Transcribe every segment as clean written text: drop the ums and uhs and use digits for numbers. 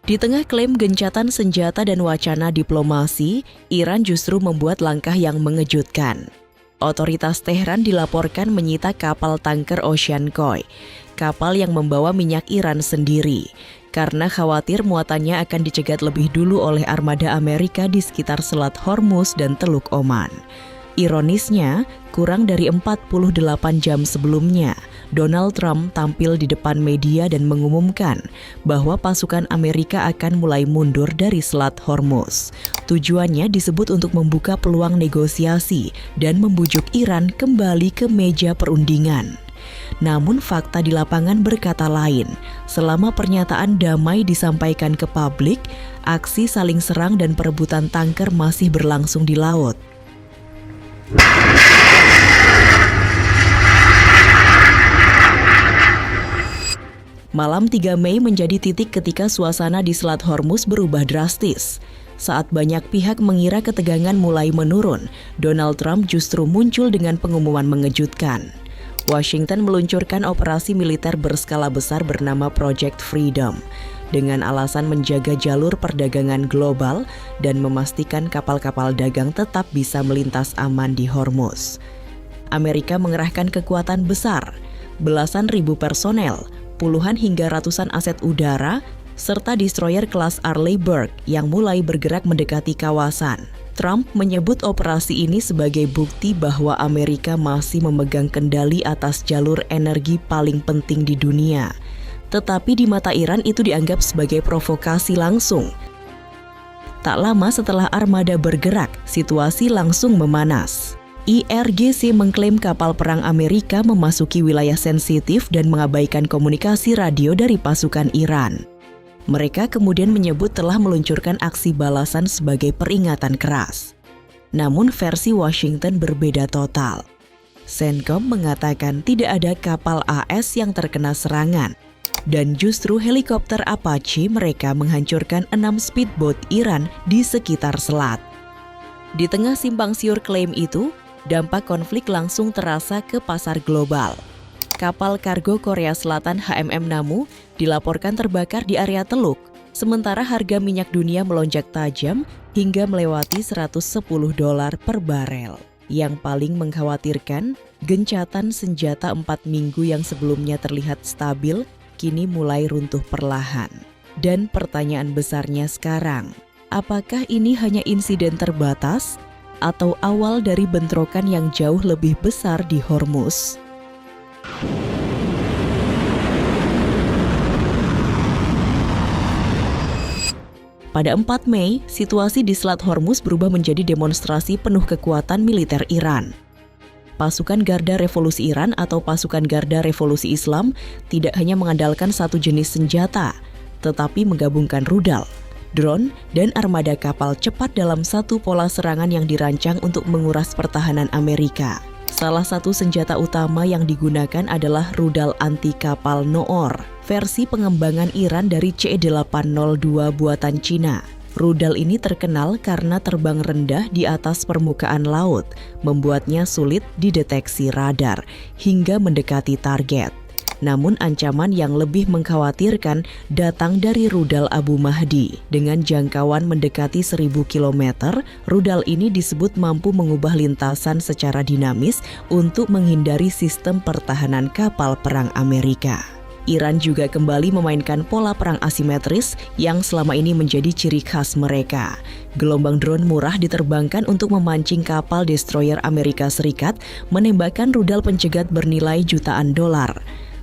Di tengah klaim gencatan senjata dan wacana diplomasi, Iran justru membuat langkah yang mengejutkan. Otoritas Teheran dilaporkan menyita kapal tanker Ocean Koi, kapal yang membawa minyak Iran sendiri, karena khawatir muatannya akan dicegat lebih dulu oleh armada Amerika di sekitar Selat Hormuz dan Teluk Oman. Ironisnya, kurang dari 48 jam sebelumnya, Donald Trump tampil di depan media dan mengumumkan bahwa pasukan Amerika akan mulai mundur dari Selat Hormuz. Tujuannya disebut untuk membuka peluang negosiasi dan membujuk Iran kembali ke meja perundingan. Namun fakta di lapangan berkata lain. Selama pernyataan damai disampaikan ke publik, aksi saling serang dan perebutan tanker masih berlangsung di laut. Malam 3 Mei menjadi titik ketika suasana di Selat Hormuz berubah drastis. Saat banyak pihak mengira ketegangan mulai menurun, Donald Trump justru muncul dengan pengumuman mengejutkan. Washington meluncurkan operasi militer berskala besar bernama Project Freedom dengan alasan menjaga jalur perdagangan global dan memastikan kapal-kapal dagang tetap bisa melintas aman di Hormuz. Amerika mengerahkan kekuatan besar, belasan ribu personel, puluhan hingga ratusan aset udara, serta destroyer kelas Arleigh Burke yang mulai bergerak mendekati kawasan. Trump menyebut operasi ini sebagai bukti bahwa Amerika masih memegang kendali atas jalur energi paling penting di dunia. Tetapi di mata Iran itu dianggap sebagai provokasi langsung. Tak lama setelah armada bergerak, situasi langsung memanas. IRGC mengklaim kapal perang Amerika memasuki wilayah sensitif dan mengabaikan komunikasi radio dari pasukan Iran. Mereka kemudian menyebut telah meluncurkan aksi balasan sebagai peringatan keras. Namun versi Washington berbeda total. CENTCOM mengatakan tidak ada kapal AS yang terkena serangan, dan justru helikopter Apache mereka menghancurkan 6 speedboat Iran di sekitar selat. Di tengah simpang siur klaim itu, dampak konflik langsung terasa ke pasar global. Kapal kargo Korea Selatan HMM Namu dilaporkan terbakar di area Teluk, sementara harga minyak dunia melonjak tajam hingga melewati $110 per barel. Yang paling mengkhawatirkan, gencatan senjata 4 minggu yang sebelumnya terlihat stabil, kini mulai runtuh perlahan. Dan pertanyaan besarnya sekarang, apakah ini hanya insiden terbatas atau awal dari bentrokan yang jauh lebih besar di Hormuz? Pada 4 Mei, situasi di Selat Hormuz berubah menjadi demonstrasi penuh kekuatan militer Iran. Pasukan Garda Revolusi Iran atau Pasukan Garda Revolusi Islam tidak hanya mengandalkan satu jenis senjata, tetapi menggabungkan rudal, drone, dan armada kapal cepat dalam satu pola serangan yang dirancang untuk menguras pertahanan Amerika. Salah satu senjata utama yang digunakan adalah rudal anti-kapal Noor, versi pengembangan Iran dari C-802 buatan Cina. Rudal ini terkenal karena terbang rendah di atas permukaan laut, membuatnya sulit dideteksi radar hingga mendekati target. Namun ancaman yang lebih mengkhawatirkan datang dari rudal Abu Mahdi. Dengan jangkauan mendekati 1000 km, rudal ini disebut mampu mengubah lintasan secara dinamis untuk menghindari sistem pertahanan kapal perang Amerika. Iran juga kembali memainkan pola perang asimetris yang selama ini menjadi ciri khas mereka. Gelombang drone murah diterbangkan untuk memancing kapal destroyer Amerika Serikat menembakkan rudal pencegat bernilai jutaan dolar.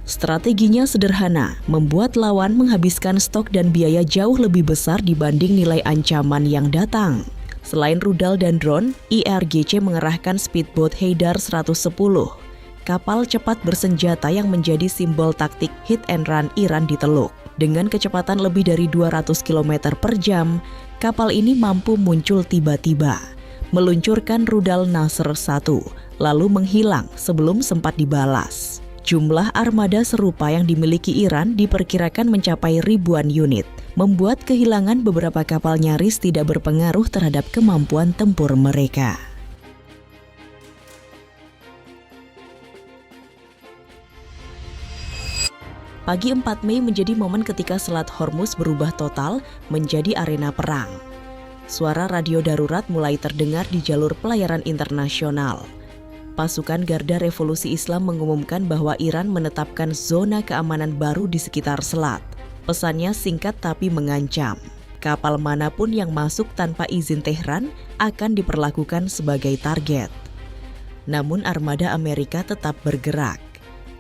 Strateginya sederhana, membuat lawan menghabiskan stok dan biaya jauh lebih besar dibanding nilai ancaman yang datang. Selain rudal dan drone, IRGC mengerahkan speedboat Haidar 110, kapal cepat bersenjata yang menjadi simbol taktik hit and run Iran di Teluk. Dengan kecepatan lebih dari 200 km per jam, kapal ini mampu muncul tiba-tiba, meluncurkan rudal Nasr 1, lalu menghilang sebelum sempat dibalas. Jumlah armada serupa yang dimiliki Iran diperkirakan mencapai ribuan unit, membuat kehilangan beberapa kapal nyaris tidak berpengaruh terhadap kemampuan tempur mereka. Pagi 4 Mei menjadi momen ketika Selat Hormuz berubah total menjadi arena perang. Suara radio darurat mulai terdengar di jalur pelayaran internasional. Pasukan Garda Revolusi Islam mengumumkan bahwa Iran menetapkan zona keamanan baru di sekitar selat. Pesannya singkat tapi mengancam. Kapal manapun yang masuk tanpa izin Tehran akan diperlakukan sebagai target. Namun armada Amerika tetap bergerak.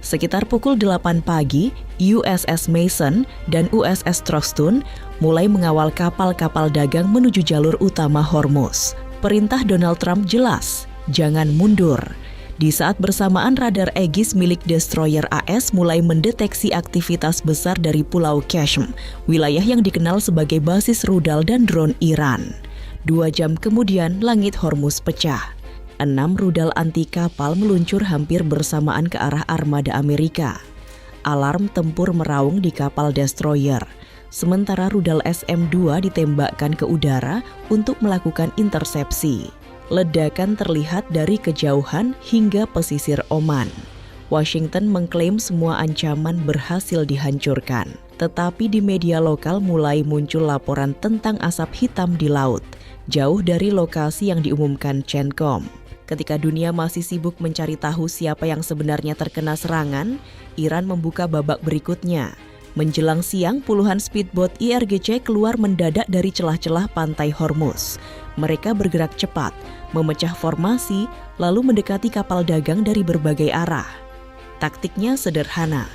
Sekitar pukul 8 pagi, USS Mason dan USS Trostun mulai mengawal kapal-kapal dagang menuju jalur utama Hormuz. Perintah Donald Trump jelas, jangan mundur. Di saat bersamaan radar Aegis milik destroyer AS mulai mendeteksi aktivitas besar dari Pulau Qasem, wilayah yang dikenal sebagai basis rudal dan drone Iran. 2 jam kemudian, langit Hormuz pecah. 6 rudal anti kapal meluncur hampir bersamaan ke arah armada Amerika. Alarm tempur meraung di kapal destroyer, sementara rudal SM-2 ditembakkan ke udara untuk melakukan intersepsi. Ledakan terlihat dari kejauhan hingga pesisir Oman. Washington mengklaim semua ancaman berhasil dihancurkan. Tetapi di media lokal mulai muncul laporan tentang asap hitam di laut, jauh dari lokasi yang diumumkan CENTCOM. Ketika dunia masih sibuk mencari tahu siapa yang sebenarnya terkena serangan, Iran membuka babak berikutnya. Menjelang siang, puluhan speedboat IRGC keluar mendadak dari celah-celah pantai Hormuz. Mereka bergerak cepat, memecah formasi, lalu mendekati kapal dagang dari berbagai arah. Taktiknya sederhana,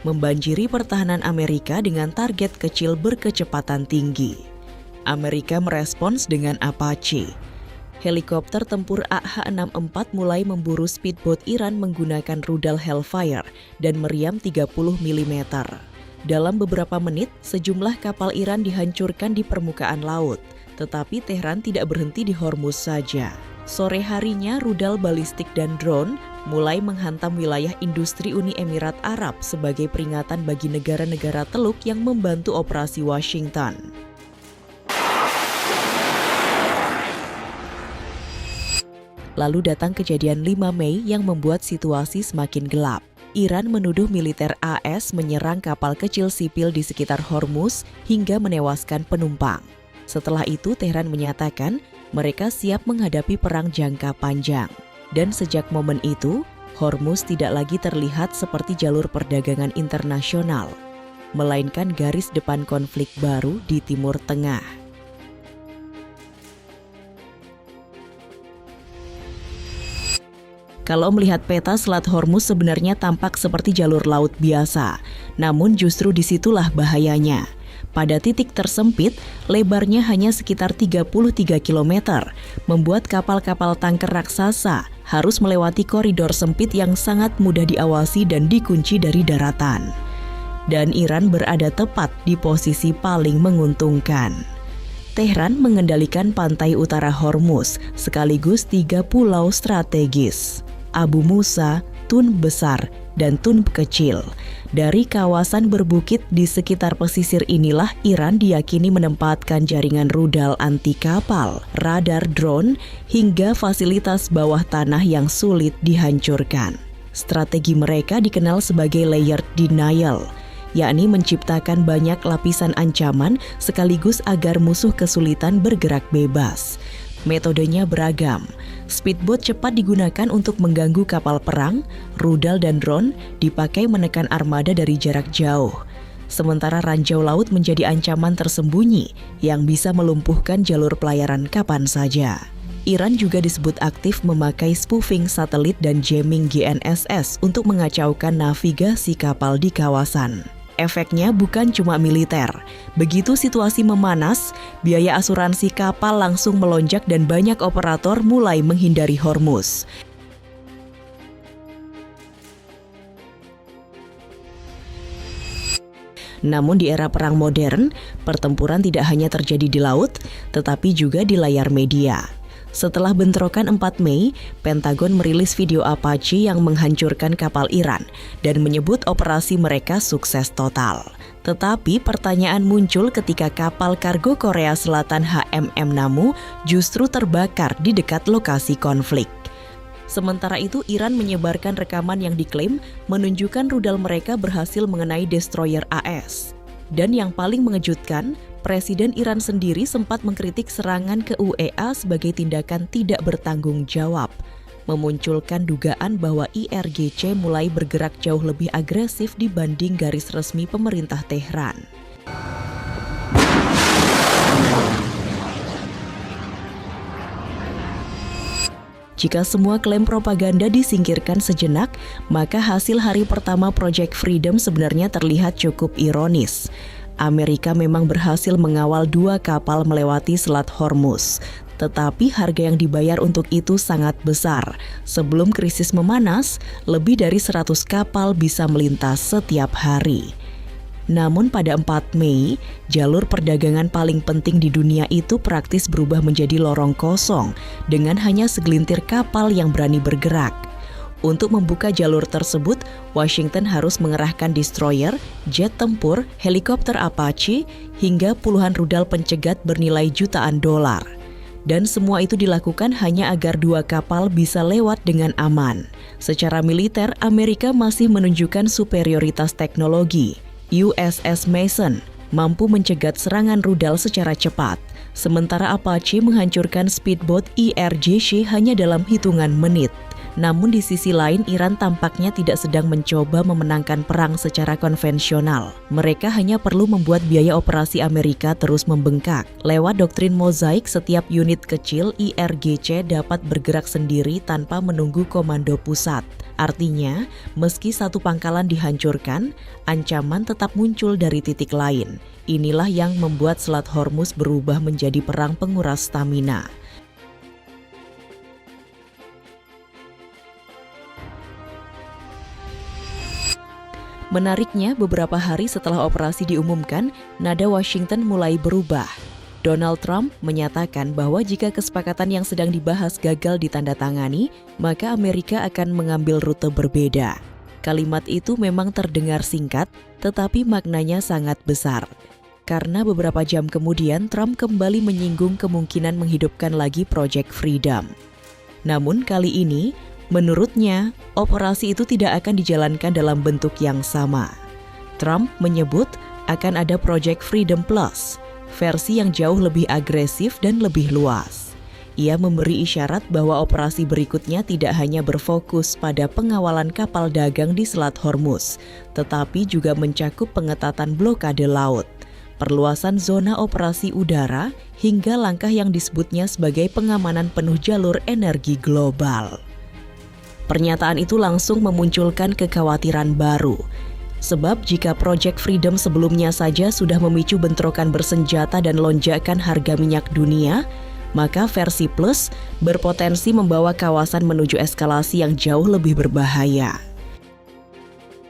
membanjiri pertahanan Amerika dengan target kecil berkecepatan tinggi. Amerika merespons dengan Apache. Helikopter tempur AH-64 mulai memburu speedboat Iran menggunakan rudal Hellfire dan meriam 30 mm. Dalam beberapa menit, sejumlah kapal Iran dihancurkan di permukaan laut. Tetapi Tehran tidak berhenti di Hormuz saja. Sore harinya, rudal balistik dan drone mulai menghantam wilayah industri Uni Emirat Arab sebagai peringatan bagi negara-negara Teluk yang membantu operasi Washington. Lalu datang kejadian 5 Mei yang membuat situasi semakin gelap. Iran menuduh militer AS menyerang kapal kecil sipil di sekitar Hormuz hingga menewaskan penumpang. Setelah itu, Tehran menyatakan mereka siap menghadapi perang jangka panjang. Dan sejak momen itu, Hormuz tidak lagi terlihat seperti jalur perdagangan internasional, melainkan garis depan konflik baru di Timur Tengah. Kalau melihat peta, Selat Hormuz sebenarnya tampak seperti jalur laut biasa. Namun justru disitulah bahayanya. Pada titik tersempit, lebarnya hanya sekitar 33 km, membuat kapal-kapal tanker raksasa harus melewati koridor sempit yang sangat mudah diawasi dan dikunci dari daratan. Dan Iran berada tepat di posisi paling menguntungkan. Tehran mengendalikan pantai utara Hormuz, sekaligus 3 pulau strategis. Abu Musa, Tun Besar, dan Tun Kecil. Dari kawasan berbukit di sekitar pesisir inilah Iran diyakini menempatkan jaringan rudal anti kapal, radar drone, hingga fasilitas bawah tanah yang sulit dihancurkan. Strategi mereka dikenal sebagai layered denial, yakni menciptakan banyak lapisan ancaman sekaligus agar musuh kesulitan bergerak bebas. Metodenya beragam. Speedboat cepat digunakan untuk mengganggu kapal perang, rudal dan drone dipakai menekan armada dari jarak jauh. Sementara ranjau laut menjadi ancaman tersembunyi yang bisa melumpuhkan jalur pelayaran kapan saja. Iran juga disebut aktif memakai spoofing satelit dan jamming GNSS untuk mengacaukan navigasi kapal di kawasan. Efeknya bukan cuma militer. Begitu situasi memanas, biaya asuransi kapal langsung melonjak dan banyak operator mulai menghindari Hormuz. Namun di era perang modern, pertempuran tidak hanya terjadi di laut, tetapi juga di layar media. Setelah bentrokan 4 Mei, Pentagon merilis video Apache yang menghancurkan kapal Iran dan menyebut operasi mereka sukses total. Tetapi pertanyaan muncul ketika kapal kargo Korea Selatan HMM Namu justru terbakar di dekat lokasi konflik. Sementara itu, Iran menyebarkan rekaman yang diklaim menunjukkan rudal mereka berhasil mengenai destroyer AS. Dan yang paling mengejutkan, Presiden Iran sendiri sempat mengkritik serangan ke UEA sebagai tindakan tidak bertanggung jawab, memunculkan dugaan bahwa IRGC mulai bergerak jauh lebih agresif dibanding garis resmi pemerintah Tehran. Jika semua klaim propaganda disingkirkan sejenak, maka hasil hari pertama Project Freedom sebenarnya terlihat cukup ironis. Amerika memang berhasil mengawal 2 kapal melewati Selat Hormuz, tetapi harga yang dibayar untuk itu sangat besar. Sebelum krisis memanas, lebih dari 100 kapal bisa melintas setiap hari. Namun pada 4 Mei, jalur perdagangan paling penting di dunia itu praktis berubah menjadi lorong kosong dengan hanya segelintir kapal yang berani bergerak. Untuk membuka jalur tersebut, Washington harus mengerahkan destroyer, jet tempur, helikopter Apache, hingga puluhan rudal pencegat bernilai jutaan dolar. Dan semua itu dilakukan hanya agar 2 kapal bisa lewat dengan aman. Secara militer, Amerika masih menunjukkan superioritas teknologi. USS Mason mampu mencegat serangan rudal secara cepat, sementara Apache menghancurkan speedboat IRGC hanya dalam hitungan menit. Namun di sisi lain, Iran tampaknya tidak sedang mencoba memenangkan perang secara konvensional. Mereka hanya perlu membuat biaya operasi Amerika terus membengkak. Lewat doktrin mozaik, setiap unit kecil IRGC dapat bergerak sendiri tanpa menunggu komando pusat. Artinya, meski satu pangkalan dihancurkan, ancaman tetap muncul dari titik lain. Inilah yang membuat Selat Hormuz berubah menjadi perang penguras stamina. Menariknya, beberapa hari setelah operasi diumumkan, nada Washington mulai berubah. Donald Trump menyatakan bahwa jika kesepakatan yang sedang dibahas gagal ditandatangani, maka Amerika akan mengambil rute berbeda. Kalimat itu memang terdengar singkat, tetapi maknanya sangat besar. Karena beberapa jam kemudian, Trump kembali menyinggung kemungkinan menghidupkan lagi Project Freedom. Namun kali ini, menurutnya, operasi itu tidak akan dijalankan dalam bentuk yang sama. Trump menyebut akan ada Project Freedom Plus, versi yang jauh lebih agresif dan lebih luas. Ia memberi isyarat bahwa operasi berikutnya tidak hanya berfokus pada pengawalan kapal dagang di Selat Hormuz, tetapi juga mencakup pengetatan blokade laut, perluasan zona operasi udara, hingga langkah yang disebutnya sebagai pengamanan penuh jalur energi global. Pernyataan itu langsung memunculkan kekhawatiran baru. Sebab jika Project Freedom sebelumnya saja sudah memicu bentrokan bersenjata dan lonjakan harga minyak dunia, maka versi Plus berpotensi membawa kawasan menuju eskalasi yang jauh lebih berbahaya.